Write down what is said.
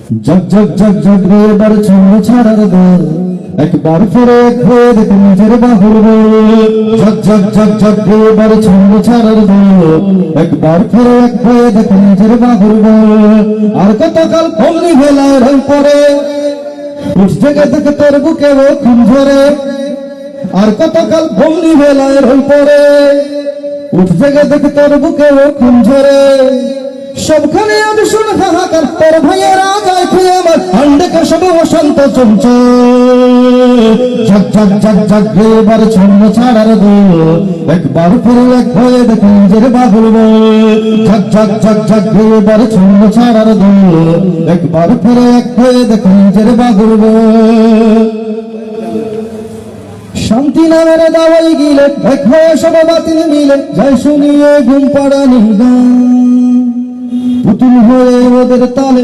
जग जग जग जग रे बर छंद छाड़ार दल एक बार फिर एक হয়ে দেখো নিজের বাহুর जग जग जग जग रे बर छंद छाड़ार दल एक बार फिर एक হয়ে দেখো নিজের বাহুর আর কতকাল কমনি ভেলায় রং পড়ে উঠ জেগে দেখে তোর বুকে ও খুন ঝরে আর কতকাল কমনি ভেলায় রং পড়ে উঠ জেগে দেখে তোর বুকে ও খুন ঝরে সবখানে আমি শুনে হাহাকার তোর ভাইয়েরা যায় খুঁয়ে আমার আন্ডেকে সব অশান্ত চলছে ঝক ঝক ঝক ঝক রে এবার ছন্দ ছাড়ার দোল একবার ফিরে এক হয়ে দেখো নিজের বাহুর ঝক ঝক ঝক ঝক রে এবার ছন্দ ছাড়ার দোল একবার ফিরে এক হয়ে দেখো নিজের বাহুর শান্তি নামের দাওয়াই গিলে এক হয়ে সব বাতিল মিলে যাই শুনিয়ে ঘুম পাড়ানি গান পুতুল হয়ে ওদের তালে